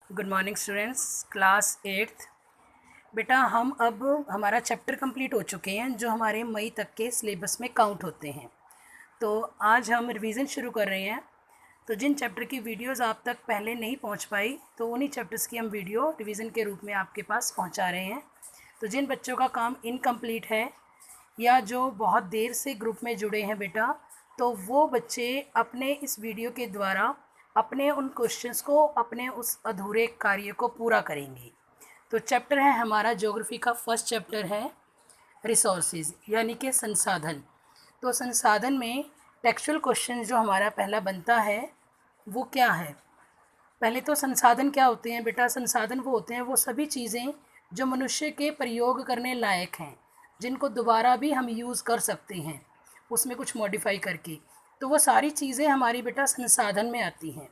Good morning students, class 8th। बेटा हम अब हमारा चैप्टर कंप्लीट हो चुके हैं जो हमारे मई तक के सिलेबस में काउंट होते हैं। तो आज हम रिवीजन शुरू कर रहे हैं। तो जिन चैप्टर की वीडियोस आप तक पहले नहीं पहुंच पाई तो उन्हीं चैप्टर्स की हम वीडियो रिवीजन के रूप में आपके पास पहुंचा रहे हैं। तो जिन बच्चों का काम इनकम्प्लीट है या जो बहुत देर से ग्रुप में जुड़े हैं बेटा, तो वो बच्चे अपने इस वीडियो के द्वारा अपने उन क्वेश्चंस को, अपने उस अधूरे कार्य को पूरा करेंगे। तो चैप्टर है हमारा ज्योग्राफी का फर्स्ट चैप्टर है रिसोर्सेज यानी कि संसाधन। तो संसाधन में टेक्सचुअल क्वेश्चन जो हमारा पहला बनता है वो क्या है। पहले तो संसाधन क्या होते हैं बेटा? संसाधन वो होते हैं वो सभी चीज़ें जो मनुष्य के प्रयोग करने लायक हैं, जिनको दोबारा भी हम यूज़ कर सकते हैं उसमें कुछ मॉडिफाई करके। तो वो सारी चीज़ें हमारी बेटा संसाधन में आती हैं।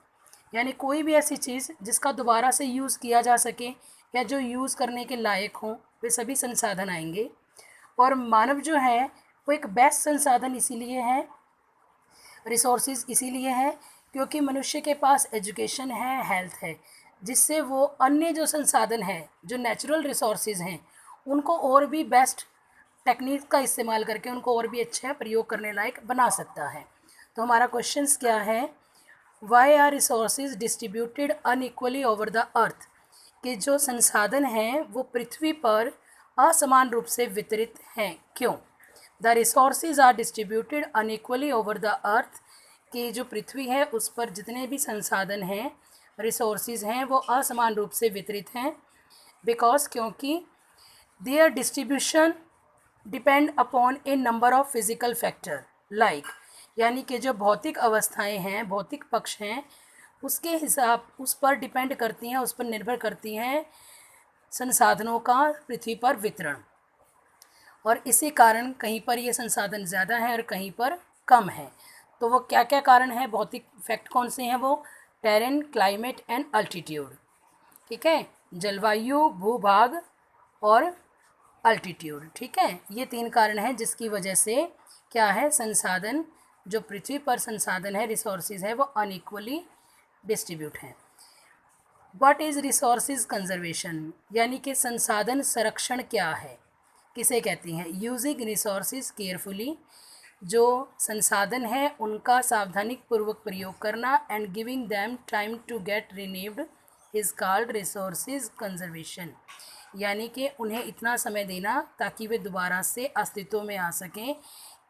यानी कोई भी ऐसी चीज़ जिसका दोबारा से यूज़ किया जा सके या जो यूज़ करने के लायक हों, वे सभी संसाधन आएंगे। और मानव जो है वो एक बेस्ट संसाधन इसीलिए है, रिसोर्सेज इसीलिए है क्योंकि मनुष्य के पास एजुकेशन है, हेल्थ है, जिससे वो अन्य जो संसाधन है, जो नेचुरल रिसोर्सेज हैं, उनको और भी बेस्ट टेक्निक का इस्तेमाल करके उनको और भी अच्छा प्रयोग करने लायक बना सकता है। तो हमारा क्वेश्चंस क्या है? Why are resources distributed unequally over the earth? कि जो संसाधन हैं वो पृथ्वी पर असमान रूप से वितरित हैं, क्यों? The resources are distributed unequally over the earth, कि जो पृथ्वी है उस पर जितने भी संसाधन हैं, रिसोर्सेज हैं, वो असमान रूप से वितरित हैं। बिकॉज क्योंकि there distribution depend upon A number of physical factor like, यानी कि जो भौतिक अवस्थाएं हैं, भौतिक पक्ष हैं, उसके हिसाब उस पर डिपेंड करती हैं, उस पर निर्भर करती हैं संसाधनों का पृथ्वी पर वितरण। और इसी कारण कहीं पर ये संसाधन ज़्यादा है और कहीं पर कम है। तो वो क्या क्या कारण है? भौतिक फैक्ट कौन से हैं? वो टेरेन, क्लाइमेट एंड अल्टीट्यूड। ठीक है, जलवायु, भूभाग और अल्टीट्यूड। ठीक है, ये 3 कारण हैं जिसकी वजह से क्या है, संसाधन जो पृथ्वी पर संसाधन है, रिसोर्सेज है, वो अनइक्वली डिस्ट्रीब्यूट हैं। What is resources conservation? यानी कि संसाधन संरक्षण क्या है, किसे कहती हैं? यूजिंग रिसोर्सेज केयरफुली, जो संसाधन है उनका सावधानीपूर्वक प्रयोग करना, and giving them time to get renewed is called resources conservation. यानी कि उन्हें इतना समय देना ताकि वे दोबारा से अस्तित्व में आ सकें,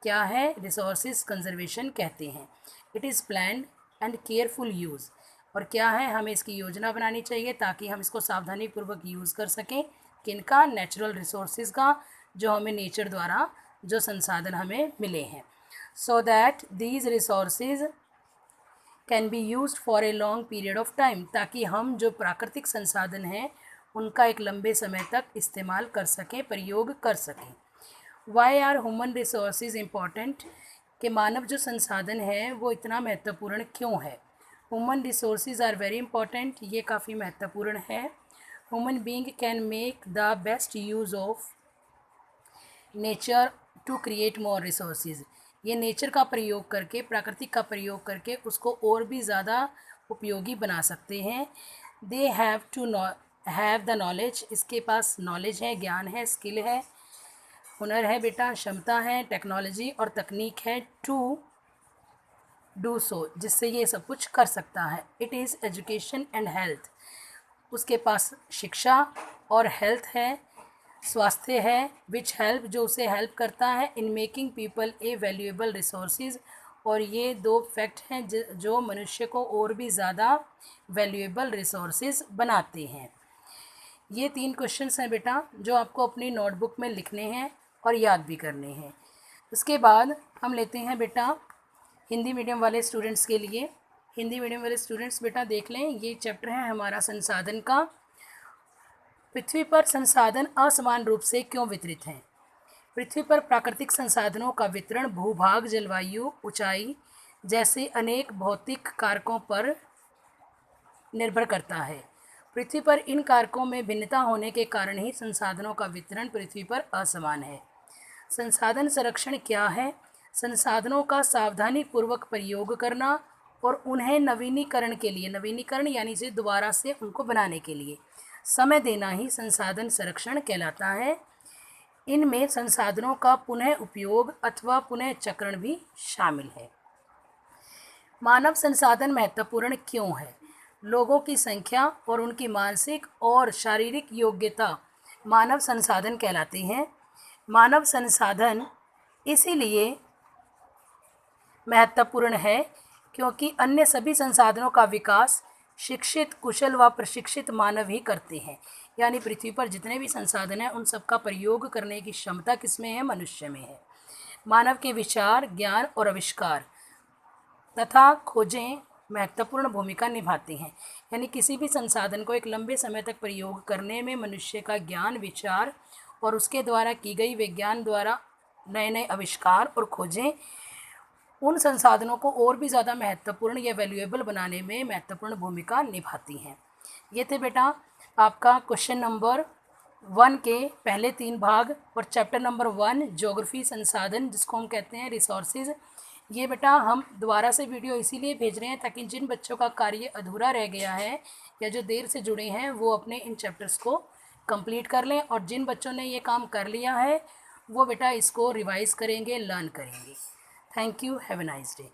क्या है, रिसोर्सेज कंजर्वेशन कहते हैं। It is planned and careful use, और क्या है, हमें इसकी योजना बनानी चाहिए ताकि हम इसको सावधानीपूर्वक यूज़ कर सकें। किनका? नेचुरल रिसोर्सेज का, जो हमें नेचर द्वारा जो संसाधन हमें मिले हैं। So that these resources can be used for a long period of time, ताकि हम जो प्राकृतिक संसाधन हैं उनका एक लंबे समय तक इस्तेमाल कर सकें, प्रयोग कर सकें। Why are human resources important? कि मानव जो संसाधन है वो इतना महत्वपूर्ण क्यों है? Human resources are very important, ये काफ़ी महत्वपूर्ण है। Human being can make the best use of nature to create more resources. ये नेचर का प्रयोग करके, प्राकृतिक का प्रयोग करके उसको और भी ज़्यादा उपयोगी बना सकते हैं। They have to have the knowledge, इसके पास नॉलेज है, ज्ञान है, स्किल है, हुनर है बेटा, क्षमता है, टेक्नोलॉजी और तकनीक है, टू डू सो, जिससे ये सब कुछ कर सकता है। It is education and health, उसके पास शिक्षा और हेल्थ है, स्वास्थ्य है, विच हेल्प, जो उसे हेल्प करता है in making people A valuable resources. और ये 2 फैक्ट हैं जो मनुष्य को और भी ज़्यादा वैल्यूएबल रिसोर्सेज बनाते हैं। ये 3 क्वेश्चंस हैं बेटा जो आपको अपनी नोटबुक में लिखने हैं और याद भी करने हैं। उसके बाद हम लेते हैं बेटा हिंदी मीडियम वाले स्टूडेंट्स के लिए। हिंदी मीडियम वाले स्टूडेंट्स बेटा देख लें, ये चैप्टर है हमारा संसाधन का। पृथ्वी पर संसाधन असमान रूप से क्यों वितरित हैं? पृथ्वी पर प्राकृतिक संसाधनों का वितरण भूभाग, जलवायु, ऊंचाई जैसे अनेक भौतिक कारकों पर निर्भर करता है। पृथ्वी पर इन कारकों में भिन्नता होने के कारण ही संसाधनों का वितरण पृथ्वी पर असमान है। संसाधन संरक्षण क्या है? संसाधनों का सावधानीपूर्वक प्रयोग करना और उन्हें नवीनीकरण के लिए, नवीनीकरण यानी से दोबारा से उनको बनाने के लिए समय देना ही संसाधन संरक्षण कहलाता है। इनमें संसाधनों का पुनः उपयोग अथवा पुनः चक्रण भी शामिल है। मानव संसाधन महत्वपूर्ण क्यों है? लोगों की संख्या और उनकी मानसिक और शारीरिक योग्यता मानव संसाधन कहलाती हैं। मानव संसाधन इसीलिए महत्वपूर्ण है क्योंकि अन्य सभी संसाधनों का विकास शिक्षित, कुशल व प्रशिक्षित मानव ही करते हैं। यानी पृथ्वी पर जितने भी संसाधन हैं उन सब का प्रयोग करने की क्षमता किसमें है? मनुष्य में है। मानव के विचार, ज्ञान और आविष्कार तथा खोजें महत्वपूर्ण भूमिका निभाती हैं। यानी किसी भी संसाधन को एक लंबे समय तक प्रयोग करने में मनुष्य का ज्ञान, विचार और उसके द्वारा की गई विज्ञान द्वारा नए नए आविष्कार और खोजें उन संसाधनों को और भी ज़्यादा महत्वपूर्ण या वैल्यूएबल बनाने में महत्वपूर्ण भूमिका निभाती हैं। ये थे बेटा आपका क्वेश्चन नंबर 1 के पहले 3 भाग और चैप्टर नंबर 1 ज्योग्राफी, संसाधन जिसको हम कहते हैं रिसोर्सेज। ये बेटा हम दोबारा से वीडियो इसीलिए भेज रहे हैं ताकि जिन बच्चों का कार्य अधूरा रह गया है या जो देर से जुड़े हैं वो अपने इन चैप्टर्स को कंप्लीट कर लें, और जिन बच्चों ने ये काम कर लिया है वो बेटा इसको रिवाइज़ करेंगे, लर्न करेंगे। Thank you, have a nice day.